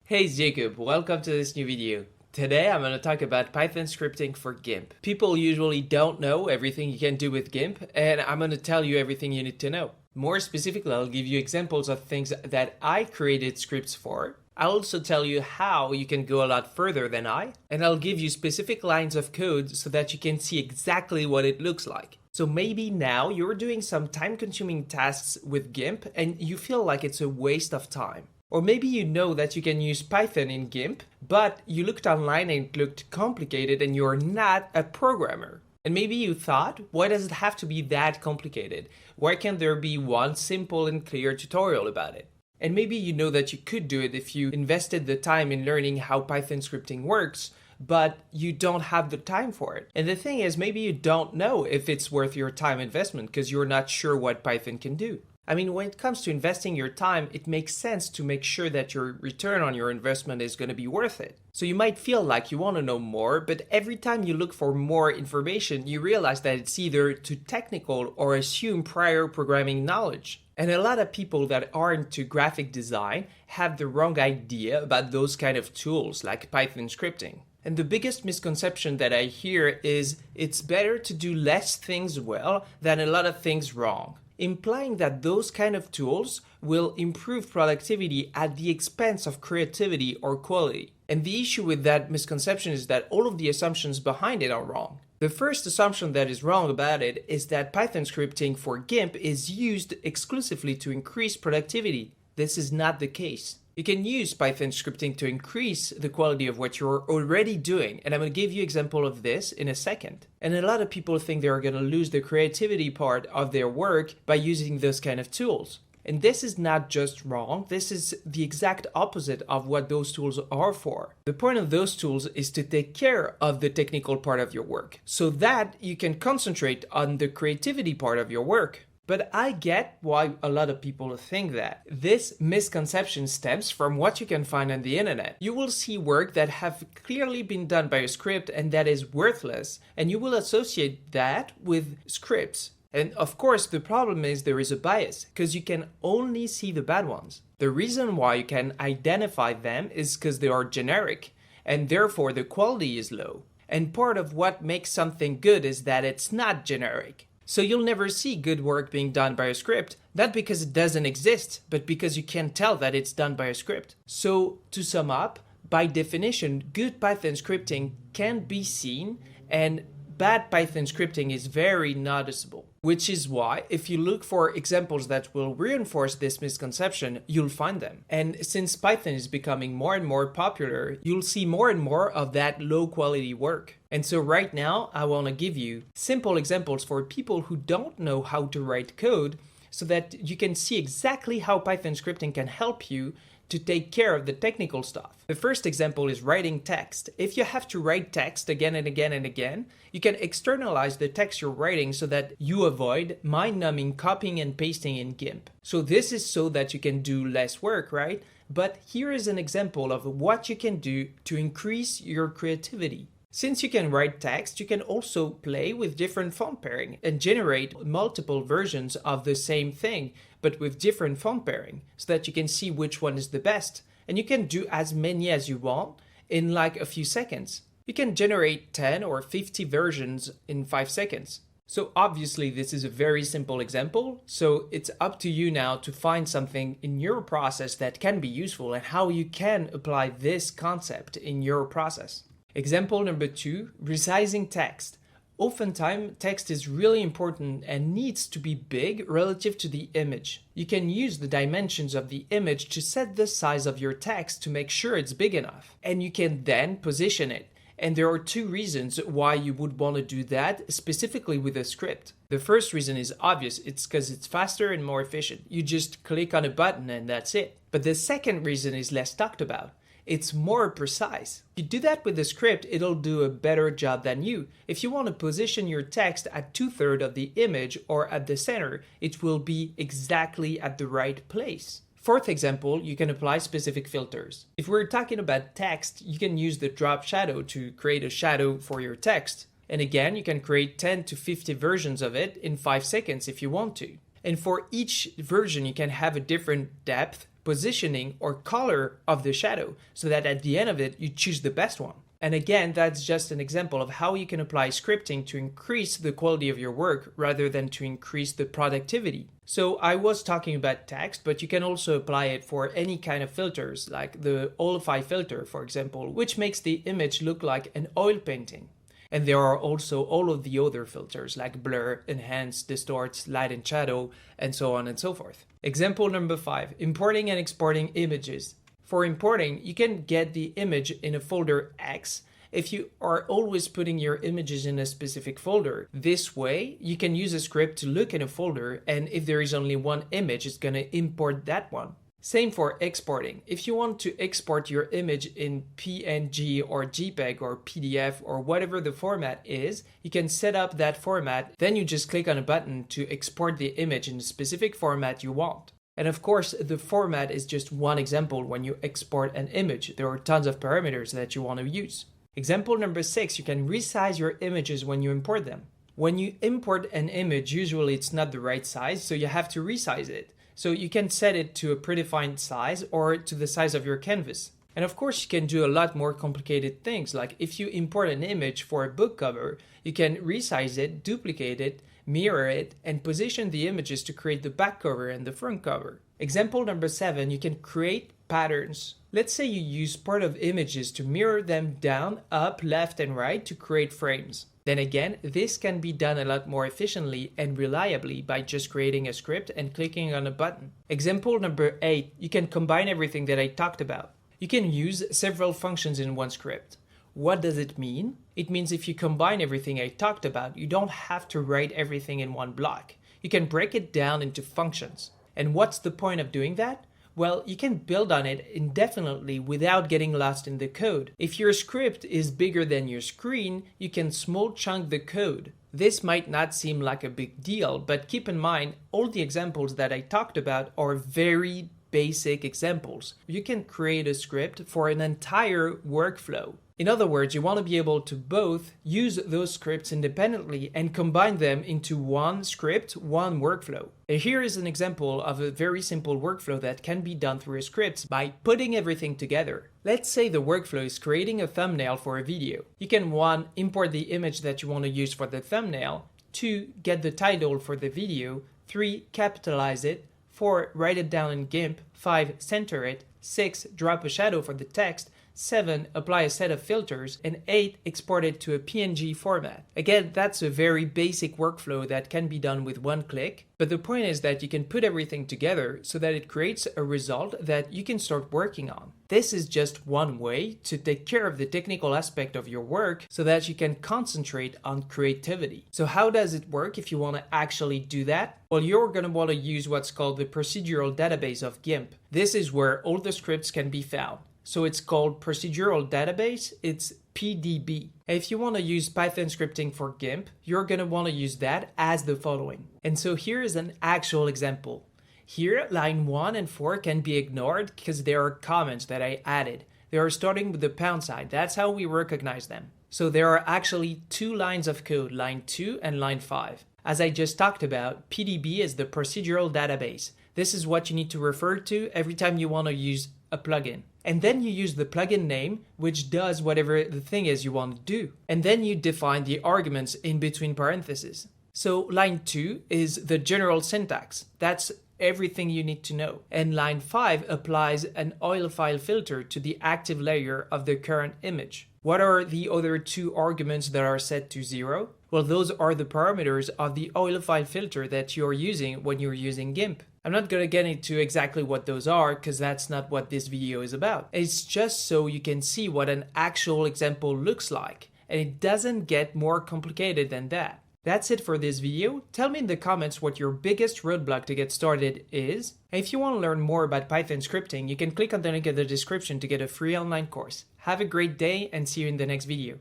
Hey, it's Jacob. Welcome to this new video. Today I'm going to talk about Python scripting for Gimp. People usually don't know everything you can do with Gimp, and I'm going to tell you everything you need to know. More specifically, I'll give you examples of things that I created scripts for. I'll also tell you how you can go a lot further than I, and I'll give you specific lines of code so that you can see exactly what it looks like. So maybe now you're doing some time-consuming tasks with Gimp and you feel like it's a waste of time. Or maybe you know that you can use Python in Gimp, but you looked online and it looked complicated and you're not a programmer. And maybe you thought, why does it have to be that complicated? Why can't there be one simple and clear tutorial about it? And maybe you know that you could do it if you invested the time in learning how Python scripting works, but you don't have the time for it. And the thing is, maybe you don't know if it's worth your time investment because you're not sure what Python can do. I mean, when it comes to investing your time, it makes sense to make sure that your return on your investment is going to be worth it. So you might feel like you want to know more, but every time you look for more information, you realize that it's either too technical or assume prior programming knowledge. And a lot of people that are into graphic design have the wrong idea about those kind of tools like Python scripting. And the biggest misconception that I hear is it's better to do less things well than a lot of things wrong, implying that those kind of tools will improve productivity at the expense of creativity or quality. And the issue with that misconception is that all of the assumptions behind it are wrong. The first assumption that is wrong about it is that Python scripting for Gimp is used exclusively to increase productivity. This is not the case. You can use Python scripting to increase the quality of what you're already doing, and I'm going to give you an example of this in a second. And a lot of people think they're going to lose the creativity part of their work by using those kind of tools. And this is not just wrong, this is the exact opposite of what those tools are for. The point of those tools is to take care of the technical part of your work, so that you can concentrate on the creativity part of your work. But I get why a lot of people think that. This misconception stems from what you can find on the internet. You will see work that have clearly been done by a script and that is worthless, and you will associate that with scripts. And of course, the problem is there is a bias, because you can only see the bad ones. The reason why you can identify them is because they are generic, and therefore the quality is low. And part of what makes something good is that it's not generic. So you'll never see good work being done by a script, not because it doesn't exist, but because you can't tell that it's done by a script. So to sum up, by definition, good Python scripting can be seen and bad Python scripting is very noticeable. Which is why, if you look for examples that will reinforce this misconception, you'll find them. And since Python is becoming more and more popular, you'll see more and more of that low quality work. And so right now, I want to give you simple examples for people who don't know how to write code so that you can see exactly how Python scripting can help you to take care of the technical stuff. The first example is writing text. If you have to write text again and again and again, you can externalize the text you're writing so that you avoid mind-numbing copying and pasting in Gimp. So this is so that you can do less work, right? But here is an example of what you can do to increase your creativity. Since you can write text, you can also play with different font pairing and generate multiple versions of the same thing, but with different font pairing, so that you can see which one is the best. And you can do as many as you want in like a few seconds. You can generate 10 or 50 versions in 5 seconds. So obviously this is a very simple example, so it's up to you now to find something in your process that can be useful and how you can apply this concept in your process. Example number 2, resizing text. Oftentimes, text is really important and needs to be big relative to the image. You can use the dimensions of the image to set the size of your text to make sure it's big enough. And you can then position it. And there are 2 reasons why you would want to do that, specifically with a script. The first reason is obvious, it's because it's faster and more efficient. You just click on a button and that's it. But the second reason is less talked about. It's more precise. If you do that with the script, it'll do a better job than you. If you want to position your text at 2/3 of the image or at the center, it will be exactly at the right place. Fourth example, you can apply specific filters. If we're talking about text, you can use the drop shadow to create a shadow for your text. And again, you can create 10 to 50 versions of it in 5 seconds if you want to. And for each version, you can have a different depth, positioning or color of the shadow so that at the end of it, you choose the best one. And again, that's just an example of how you can apply scripting to increase the quality of your work rather than to increase the productivity. So I was talking about text, but you can also apply it for any kind of filters, like the olify filter, for example, which makes the image look like an oil painting. And there are also all of the other filters like blur, enhance, distort, light and shadow, and so on and so forth. Example number 5, importing and exporting images. For importing, you can get the image in a folder X if you are always putting your images in a specific folder. This way, you can use a script to look in a folder, and if there is only one image, it's going to import that one. Same for exporting. If you want to export your image in PNG or JPEG or PDF or whatever the format is, you can set up that format, then you just click on a button to export the image in a specific format you want. And of course, the format is just one example when you export an image. There are tons of parameters that you want to use. Example number 6, you can resize your images when you import them. When you import an image, usually it's not the right size, so you have to resize it. So you can set it to a predefined size or to the size of your canvas. And of course, you can do a lot more complicated things, like if you import an image for a book cover, you can resize it, duplicate it, mirror it, and position the images to create the back cover and the front cover. Example number 7, you can create patterns. Let's say you use part of images to mirror them down, up, left, and right to create frames. Then again, this can be done a lot more efficiently and reliably by just creating a script and clicking on a button. Example number 8, you can combine everything that I talked about. You can use several functions in one script. What does it mean? It means if you combine everything I talked about, you don't have to write everything in one block. You can break it down into functions. And what's the point of doing that? Well, you can build on it indefinitely without getting lost in the code. If your script is bigger than your screen, you can small chunk the code. This might not seem like a big deal, but keep in mind, all the examples that I talked about are very basic examples. You can create a script for an entire workflow. In other words, you want to be able to both use those scripts independently and combine them into one script, one workflow. And here is an example of a very simple workflow that can be done through a script by putting everything together. Let's say the workflow is creating a thumbnail for a video. You can 1. Import the image that you want to use for the thumbnail, 2. Get the title for the video, 3. Capitalize it, 4. Write it down in Gimp, 5. Center it, 6. Drop a shadow for the text, 7. Apply a set of filters, and 8. Export it to a PNG format. Again, that's a very basic workflow that can be done with one click, but the point is that you can put everything together so that it creates a result that you can start working on. This is just one way to take care of the technical aspect of your work so that you can concentrate on creativity. So how does it work if you want to actually do that? Well, you're going to want to use what's called the procedural database of Gimp. This is where all the scripts can be found. So it's called procedural database, it's PDB. If you want to use Python scripting for Gimp, you're going to want to use that as the following. And so here is an actual example. Here, line 1 and 4 can be ignored because there are comments that I added. They are starting with the pound sign. That's how we recognize them. So there are actually 2 lines of code, line 2 and line 5. As I just talked about, PDB is the procedural database. This is what you need to refer to every time you want to use a plugin. And then you use the plugin name, which does whatever the thing is you want to do. And then you define the arguments in between parentheses. So line 2 is the general syntax. That's everything you need to know. And line 5 applies an olify filter to the active layer of the current image. What are the other 2 arguments that are set to 0? Well, those are the parameters of the olify filter that you're using when you're using Gimp. I'm not going to get into exactly what those are because that's not what this video is about. It's just so you can see what an actual example looks like, and it doesn't get more complicated than that. That's it for this video. Tell me in the comments what your biggest roadblock to get started is. And if you want to learn more about Python scripting, you can click on the link in the description to get a free online course. Have a great day and see you in the next video.